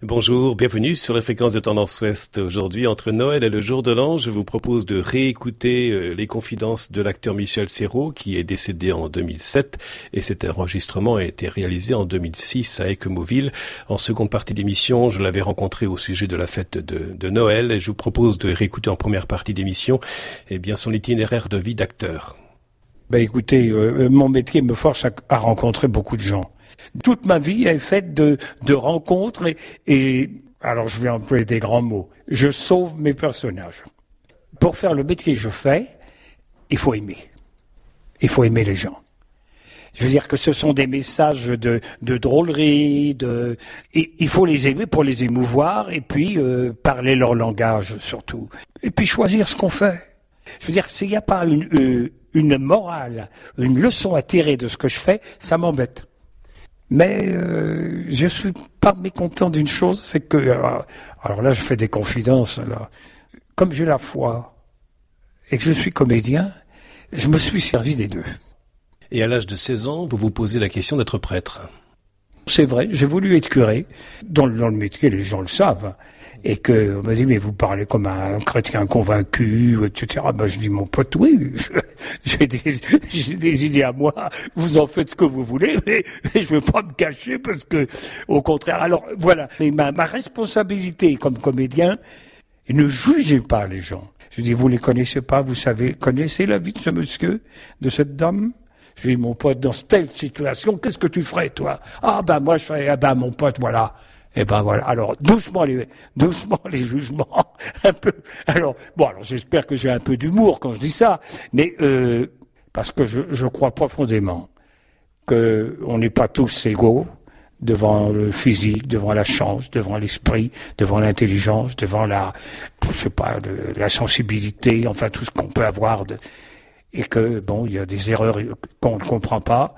Bonjour, bienvenue sur la fréquence de Tendance Ouest. Aujourd'hui, entre Noël et le jour de l'an, je vous propose de réécouter les confidences de l'acteur Michel Serrault, qui est décédé en 2007, et cet enregistrement a été réalisé en 2006 à Aigues-Mauville. En seconde partie d'émission, je l'avais rencontré au sujet de la fête de Noël, et je vous propose de réécouter en première partie d'émission, son itinéraire de vie d'acteur. Écoutez, mon métier me force à rencontrer beaucoup de gens. Toute ma vie est faite de rencontres et alors je vais employer des grands mots. Je sauve mes personnages. Pour faire le métier que je fais, il faut aimer. Il faut aimer les gens. Je veux dire que ce sont des messages de drôlerie, et il faut les aimer pour les émouvoir et puis parler leur langage surtout. Et puis choisir ce qu'on fait. Je veux dire, s'il n'y a pas une morale, une leçon à tirer de ce que je fais, ça m'embête. Mais je suis pas mécontent d'une chose, c'est que, alors là je fais des confidences, là. Comme j'ai la foi et que je suis comédien, je me suis servi des deux. Et à l'âge de 16 ans, vous vous posez la question d'être prêtre. C'est vrai, j'ai voulu être curé. Dans le métier, les gens le savent. Et que on m'a dit, mais vous parlez comme un chrétien convaincu, etc. Je dis, mon pote, oui, j'ai des idées à moi, vous en faites ce que vous voulez, mais je veux pas me cacher parce que, au contraire, alors, voilà. Mais ma responsabilité comme comédien, ne jugez pas les gens. Je dis, vous les connaissez pas, connaissez la vie de ce monsieur, de cette dame? Je dis, mon pote, dans telle situation, qu'est-ce que tu ferais, toi? Moi, je ferais, mon pote, voilà. Voilà. Alors, doucement les jugements, un peu. Alors j'espère que j'ai un peu d'humour quand je dis ça, mais, parce que je crois profondément que on n'est pas tous égaux devant le physique, devant la chance, devant l'esprit, devant l'intelligence, devant la sensibilité, enfin, tout ce qu'on peut avoir et que, il y a des erreurs qu'on ne comprend pas.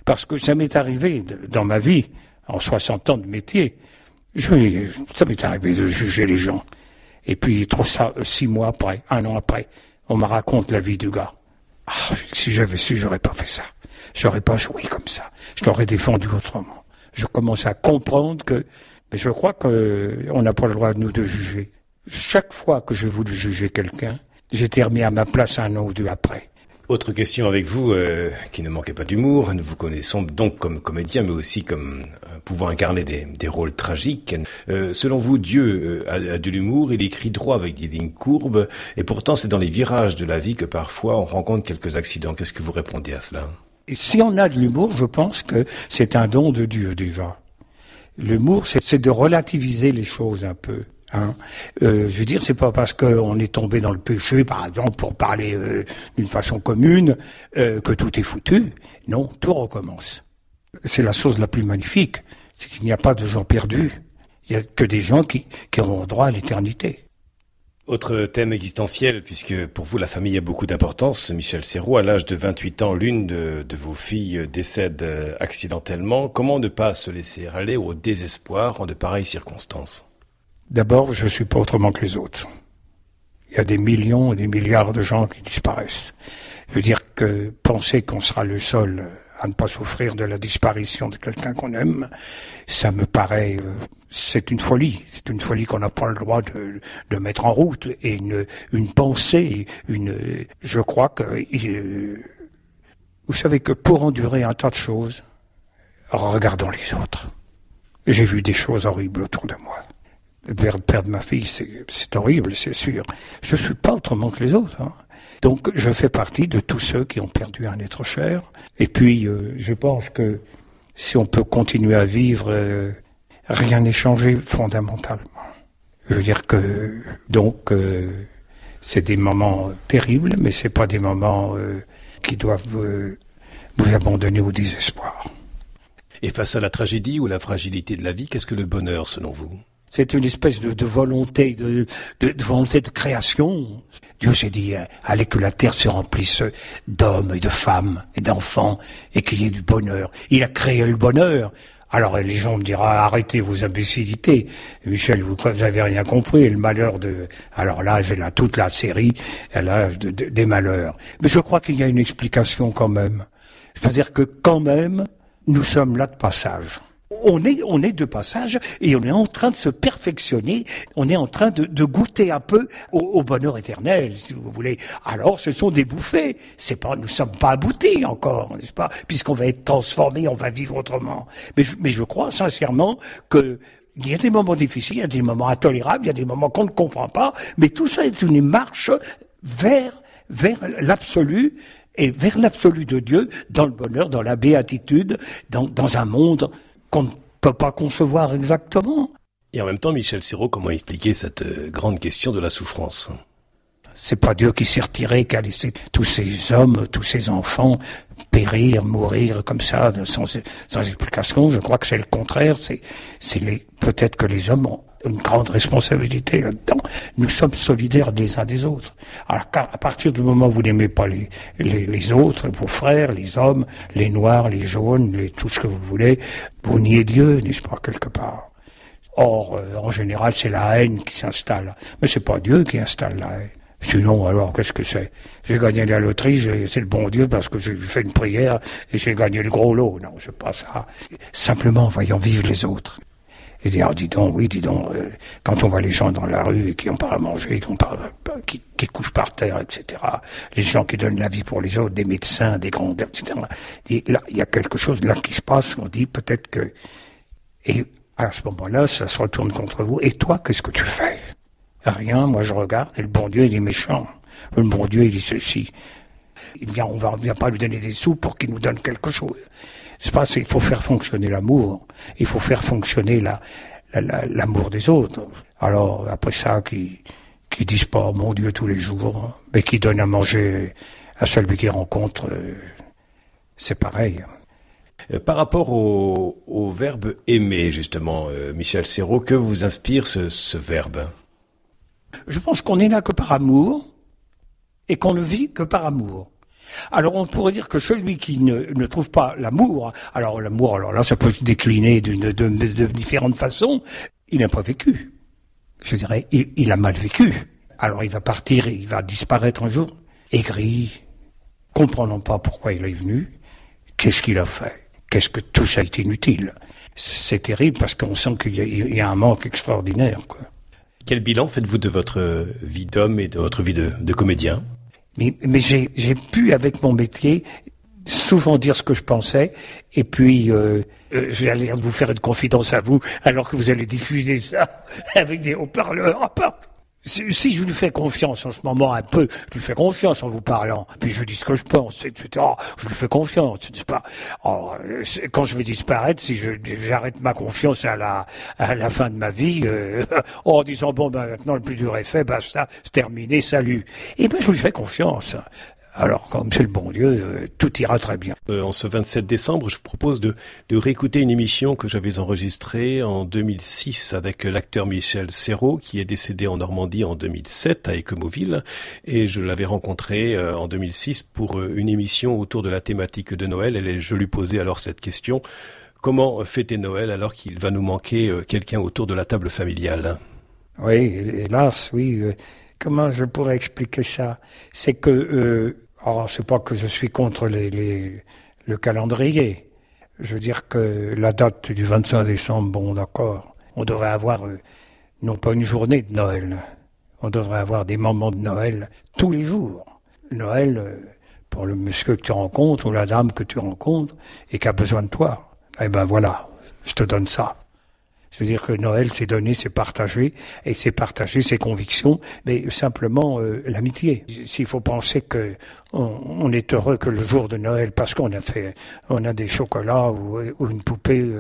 Parce que ça m'est arrivé dans ma vie, en 60 ans de métier, ça m'est arrivé de juger les gens. Et puis, 6 mois après, 1 an après, on me raconte la vie du gars. Si j'avais su, j'aurais pas fait ça. J'aurais pas joué comme ça. Je l'aurais défendu autrement. Je commence à comprendre mais je crois on n'a pas le droit, nous, de juger. Chaque fois que j'ai voulu juger quelqu'un, j'étais remis à ma place 1 an ou 2 après. Autre question avec vous, qui ne manquait pas d'humour. Nous vous connaissons donc comme comédien, mais aussi comme pouvant incarner des rôles tragiques. Selon vous, Dieu a de l'humour, il écrit droit avec des lignes courbes, et pourtant c'est dans les virages de la vie que parfois on rencontre quelques accidents. Qu'est-ce que vous répondez à cela? Et si on a de l'humour, je pense que c'est un don de Dieu déjà. L'humour, c'est de relativiser les choses un peu. Je veux dire, c'est pas parce qu'on est tombé dans le péché, par exemple, pour parler d'une façon commune, que tout est foutu. Non, tout recommence. C'est la chose la plus magnifique, c'est qu'il n'y a pas de gens perdus. Il y a que des gens qui auront droit à l'éternité. Autre thème existentiel, puisque pour vous la famille a beaucoup d'importance. Michel Serrault, à l'âge de 28 ans, l'une de vos filles décède accidentellement. Comment ne pas se laisser aller au désespoir en de pareilles circonstances? D'abord, je suis pas autrement que les autres. Il y a des millions et des milliards de gens qui disparaissent. Je veux dire que penser qu'on sera le seul à ne pas souffrir de la disparition de quelqu'un qu'on aime, ça me paraît, c'est une folie. C'est une folie qu'on n'a pas le droit de mettre en route. Et une pensée, je crois que, vous savez que pour endurer un tas de choses, regardons les autres. J'ai vu des choses horribles autour de moi. Perdre ma fille, c'est horrible, c'est sûr. Je suis pas autrement que les autres. Donc, je fais partie de tous ceux qui ont perdu un être cher. Et puis, je pense que si on peut continuer à vivre, rien n'est changé fondamentalement. Je veux dire que, donc, c'est des moments terribles, mais c'est pas des moments qui doivent vous abandonner au désespoir. Et face à la tragédie ou la fragilité de la vie, qu'est-ce que le bonheur, selon vous? C'est une espèce de volonté, de volonté de création. Dieu s'est dit, allez que la terre se remplisse d'hommes et de femmes et d'enfants et qu'il y ait du bonheur. Il a créé le bonheur. Alors les gens me diront, arrêtez vos imbécilités. Michel, vous avez rien compris. Le malheur alors là, j'ai toute la série, des malheurs. Mais je crois qu'il y a une explication quand même. C'est-à-dire que quand même, nous sommes là de passage. On est de passage et on est en train de se perfectionner, on est en train de goûter un peu au bonheur éternel, si vous voulez. Alors, ce sont des bouffées. Nous sommes pas aboutis encore, n'est-ce pas? Puisqu'on va être transformé, on va vivre autrement. Mais je crois sincèrement que il y a des moments difficiles, il y a des moments intolérables, il y a des moments qu'on ne comprend pas, mais tout ça est une marche vers l'absolu, et vers l'absolu de Dieu, dans le bonheur, dans la béatitude, dans un monde qu'on ne peut pas concevoir exactement. Et en même temps, Michel Serrault, comment expliquer cette grande question de la souffrance? C'est pas Dieu qui s'est retiré, qui a laissé tous ces hommes, tous ces enfants périr, mourir comme ça, sans explication. Je crois que c'est le contraire. Peut-être que les hommes ont une grande responsabilité là-dedans. Nous sommes solidaires des uns des autres. Alors à partir du moment où vous n'aimez pas les autres, vos frères, les hommes, les noirs, les jaunes, tout ce que vous voulez, vous niez Dieu, n'est-ce pas, quelque part. Or, en général, c'est la haine qui s'installe. Mais c'est pas Dieu qui installe la haine. Sinon, alors, qu'est-ce que c'est? J'ai gagné la loterie, c'est le bon Dieu parce que j'ai fait une prière et j'ai gagné le gros lot. Non, c'est pas ça. Simplement, voyons vivre les autres. Et dire, dis donc, quand on voit les gens dans la rue qui n'ont pas à manger, qui couchent par terre, etc., les gens qui donnent la vie pour les autres, des médecins, des grands, etc., là, il y a quelque chose là qui se passe, on dit peut-être que... Et à ce moment-là, ça se retourne contre vous. Et toi, qu'est-ce que tu fais? Rien, moi je regarde, et le bon Dieu il est méchant. Le bon Dieu il dit ceci. On vient pas lui donner des sous pour qu'il nous donne quelque chose. C'est pas, il faut faire fonctionner l'amour. Il faut faire fonctionner l'amour des autres. Alors, après ça, qui disent pas mon Dieu tous les jours, mais qui donnent à manger à celui qu'ils rencontrent, c'est pareil. Par rapport au verbe aimer, justement, Michel Serrault, que vous inspire ce verbe? Je pense qu'on est là que par amour et qu'on ne vit que par amour. Alors on pourrait dire que celui qui ne trouve pas l'amour, alors là ça peut se décliner de différentes façons, il n'a pas vécu. Je dirais, il a mal vécu. Alors il va partir, il va disparaître un jour, aigri, comprenant pas pourquoi il est venu, qu'est-ce qu'il a fait, qu'est-ce que tout ça est inutile. C'est terrible parce qu'on sent qu'il y a un manque extraordinaire, quoi. Quel bilan faites-vous de votre vie d'homme et de votre vie de comédien? Mais j'ai pu, avec mon métier, souvent dire ce que je pensais, et puis j'ai l'air de vous faire une confidence à vous, alors que vous allez diffuser ça avec des haut-parleurs. Si je lui fais confiance en ce moment un peu, je lui fais confiance en vous parlant, puis je dis ce que je pense, etc. Je lui fais confiance, c'est pas. Quand je vais disparaître, si j'arrête ma confiance à la fin de ma vie, en disant bon maintenant le plus dur est fait, basta, c'est terminé, salut. Et ben je lui fais confiance. Alors, comme c'est le bon Dieu, tout ira très bien. En ce 27 décembre, je vous propose de réécouter une émission que j'avais enregistrée en 2006 avec l'acteur Michel Serrault, qui est décédé en Normandie en 2007 à Équemoville. Et je l'avais rencontré en 2006 pour une émission autour de la thématique de Noël. Et je lui posais alors cette question: comment fêter Noël alors qu'il va nous manquer quelqu'un autour de la table familiale? Oui, hélas, oui. Comment je pourrais expliquer ça? C'est que, c'est pas que je suis contre le calendrier. Je veux dire que la date du 25 décembre, bon d'accord, on devrait avoir, non pas une journée de Noël, on devrait avoir des moments de Noël tous les jours. Noël, pour le monsieur que tu rencontres ou la dame que tu rencontres et qui a besoin de toi. Eh ben voilà, je te donne ça. Je veux dire que Noël, c'est donner, c'est partager, et c'est partager ses convictions, mais simplement l'amitié. S'il faut penser que on est heureux que le jour de Noël, parce qu'on a des chocolats ou une poupée,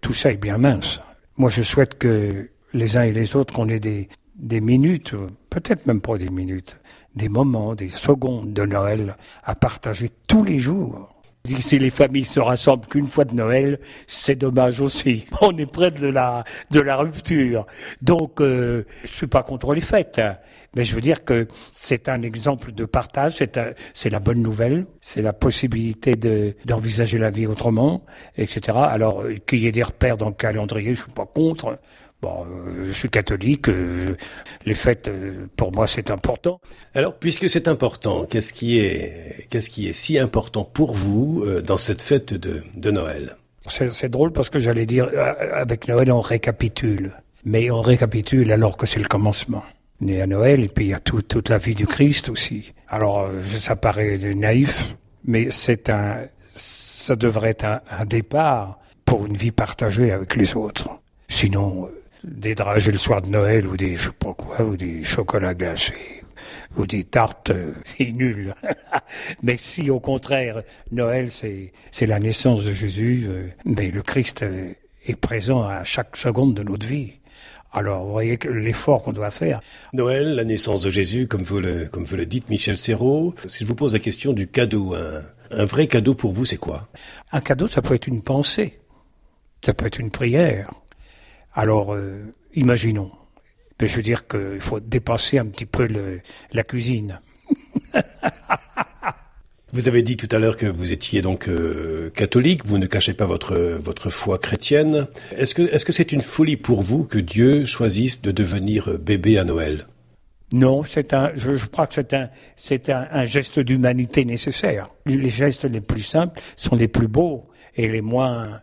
tout ça est bien mince. Moi, je souhaite que les uns et les autres, qu'on ait des minutes, peut-être même pas des minutes, des moments, des secondes de Noël à partager tous les jours. Si les familles se rassemblent qu'une fois de Noël, c'est dommage aussi. On est près de la rupture. Donc, je suis pas contre les fêtes, mais je veux dire que c'est un exemple de partage, c'est la bonne nouvelle, c'est la possibilité d'envisager la vie autrement, etc. Alors, qu'il y ait des repères dans le calendrier, je suis pas contre. Bon, je suis catholique, les fêtes, pour moi, c'est important. Alors, puisque c'est important, qu'est-ce qui est si important pour vous dans cette fête de Noël? C'est drôle parce que j'allais dire, avec Noël, on récapitule. Mais on récapitule alors que c'est le commencement. Né à Noël, et puis il y a toute la vie du Christ aussi. Alors, ça paraît naïf, mais ça devrait être un départ pour une vie partagée avec les autres. Sinon, des dragées le soir de Noël, ou des, je sais pas quoi, ou des chocolats glacés, ou des tartes, c'est nul. Mais si, au contraire, Noël, c'est la naissance de Jésus, mais le Christ est présent à chaque seconde de notre vie. Alors, vous voyez que l'effort qu'on doit faire. Noël, la naissance de Jésus, comme vous le dites, Michel Serrault. Si je vous pose la question du cadeau, un vrai cadeau pour vous, c'est quoi? Un cadeau, ça peut être une pensée. Ça peut être une prière. Alors, imaginons. Mais je veux dire qu'il faut dépasser un petit peu la cuisine. Vous avez dit tout à l'heure que vous étiez donc catholique, vous ne cachez pas votre foi chrétienne. Est-ce que c'est une folie pour vous que Dieu choisisse de devenir bébé à Noël? Non, je crois que c'est un geste d'humanité nécessaire. Les gestes les plus simples sont les plus beaux et les moins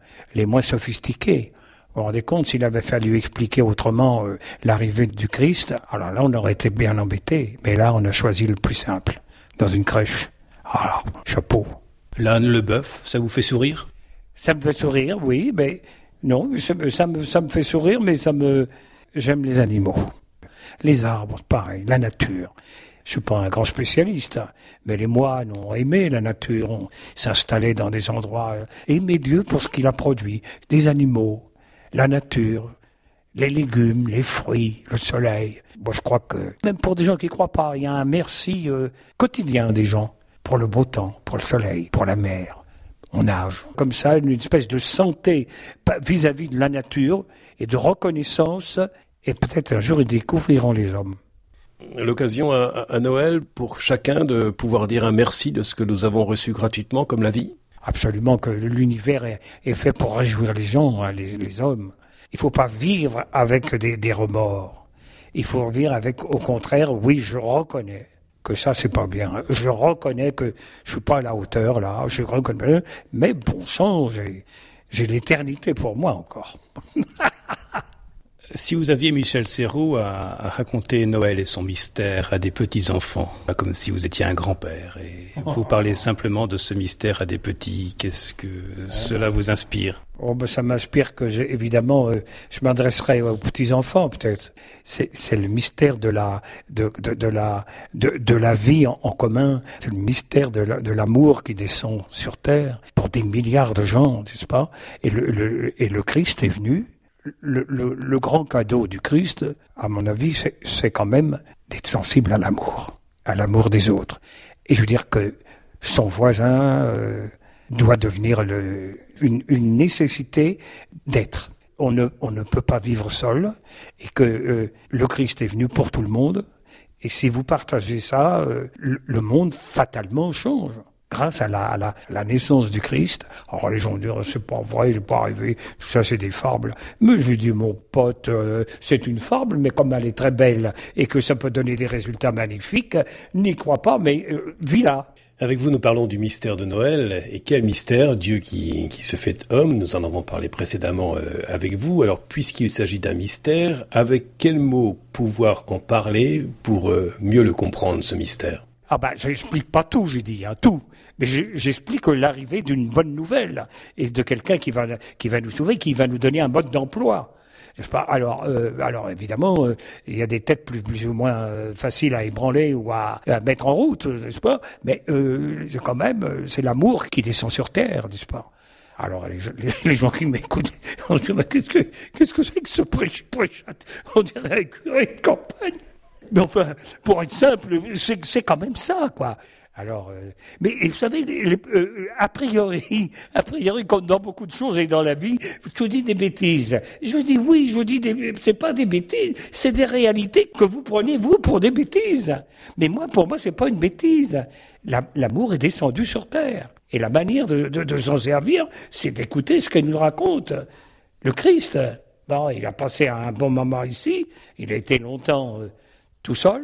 sophistiqués. Vous vous rendez compte, s'il avait fallu expliquer autrement l'arrivée du Christ, alors là on aurait été bien embêté. Mais là on a choisi le plus simple, dans une crèche. Voilà, chapeau. L'âne, le bœuf, ça vous fait sourire? Ça me fait sourire, oui, mais non, ça me fait sourire, mais j'aime les animaux. Les arbres, pareil, la nature. Je suis pas un grand spécialiste, mais les moines ont aimé la nature, ont s'installé dans des endroits, aimer Dieu pour ce qu'il a produit, des animaux, la nature, les légumes, les fruits, le soleil. Moi, je crois que, même pour des gens qui croient pas, il y a un merci quotidien des gens. Pour le beau temps, pour le soleil, pour la mer. On nage. Comme ça, une espèce de santé vis-à-vis de la nature et de reconnaissance. Et peut-être un jour, ils découvriront les hommes. L'occasion à Noël pour chacun de pouvoir dire un merci de ce que nous avons reçu gratuitement comme la vie? Absolument, que l'univers est fait pour réjouir les gens, hein, les hommes. Il ne faut pas vivre avec des remords. Il faut vivre avec, au contraire, oui, je reconnais que ça, c'est pas bien. Je reconnais que je suis pas à la hauteur, là. Je reconnais, mais bon sang, j'ai l'éternité pour moi encore. Si vous aviez, Michel Serrault, à raconter Noël et son mystère à des petits-enfants, comme si vous étiez un grand-père, et vous parlez simplement de ce mystère à des petits, qu'est-ce que cela vous inspire? Oh, ben, ça m'inspire que, évidemment, je m'adresserai aux petits-enfants, peut-être. C'est le mystère de la vie en commun. C'est le mystère de l'amour qui descend sur terre pour des milliards de gens, n'est-ce pas? Et le Christ est venu. Le grand cadeau du Christ, à mon avis, c'est quand même d'être sensible à l'amour des autres. Et je veux dire que son voisin doit devenir une nécessité d'être. On ne peut pas vivre seul, et que le Christ est venu pour tout le monde. Et si vous partagez ça, le monde fatalement change. Grâce à la naissance du Christ. Alors les gens diront, c'est pas vrai, il n'est pas arrivé, tout ça c'est des fables. Mais je dis, mon pote, c'est une fable, mais comme elle est très belle et que ça peut donner des résultats magnifiques, n'y crois pas, mais vis-la. Avec vous, nous parlons du mystère de Noël. Et quel mystère, Dieu qui se fait homme, nous en avons parlé précédemment avec vous. Alors, puisqu'il s'agit d'un mystère, avec quels mots pouvoir en parler pour mieux le comprendre, ce mystère? Ah ben, j'explique pas tout, j'ai dit, tout. Mais j'explique l'arrivée d'une bonne nouvelle et de quelqu'un qui va nous sauver, qui va nous donner un mode d'emploi. N'est-ce pas? Alors évidemment, il y a des têtes plus ou moins faciles à ébranler ou à mettre en route, n'est-ce pas? Mais quand même, c'est l'amour qui descend sur terre, n'est-ce pas? Alors les gens qui m'écoutent, on se dit, qu'est-ce que c'est que ce prêchate? On dirait un curé de campagne. Mais enfin, pour être simple, c'est quand même ça, quoi. Alors, mais vous savez, a priori, comme dans beaucoup de choses et dans la vie, je dis des bêtises. Je dis oui, c'est pas des bêtises, c'est des réalités que vous prenez vous pour des bêtises. Mais pour moi, c'est pas une bêtise. L'amour est descendu sur terre, et la manière de s'en servir, c'est d'écouter ce qu'il nous raconte le Christ. Bon, il a passé un bon moment ici, il a été longtemps tout seul.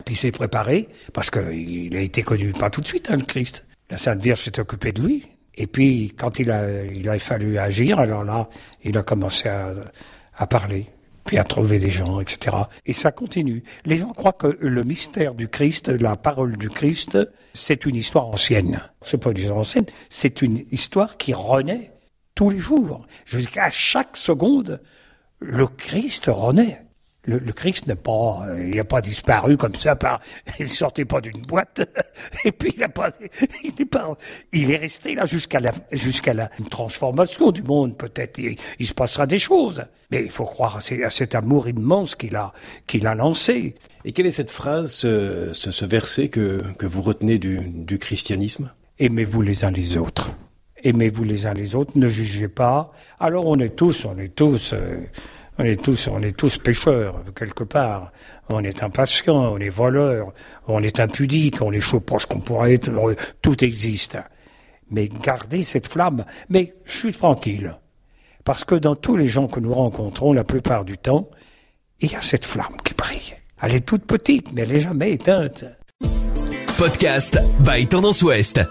Puis il s'est préparé, parce qu'il a été connu pas tout de suite, le Christ. La Sainte Vierge s'est occupée de lui, Et puis, quand il a fallu agir, alors là, il a commencé à parler, puis à trouver des gens, etc. Et ça continue. Les gens croient que le mystère du Christ, la parole du Christ, c'est une histoire ancienne. C'est pas une histoire ancienne, c'est une histoire qui renaît tous les jours. Jusqu'à chaque seconde, le Christ renaît. Le Christ il n'a pas disparu comme ça il sortait pas d'une boîte, et puis il est resté là jusqu'à la transformation du monde, peut-être, il se passera des choses. Mais il faut croire à cet amour immense qu'il a lancé. Et quelle est cette phrase, ce verset que vous retenez du christianisme? Aimez-vous les uns les autres. Aimez-vous les uns les autres, ne jugez pas. Alors on est tous pécheurs, quelque part. On est impatients, on est voleurs, on est impudiques, on est chaud pour ce qu'on pourrait être. Tout existe. Mais gardez cette flamme. Mais je suis tranquille. Parce que dans tous les gens que nous rencontrons, la plupart du temps, il y a cette flamme qui brille. Elle est toute petite, mais elle n'est jamais éteinte. Podcast by Tendance Ouest.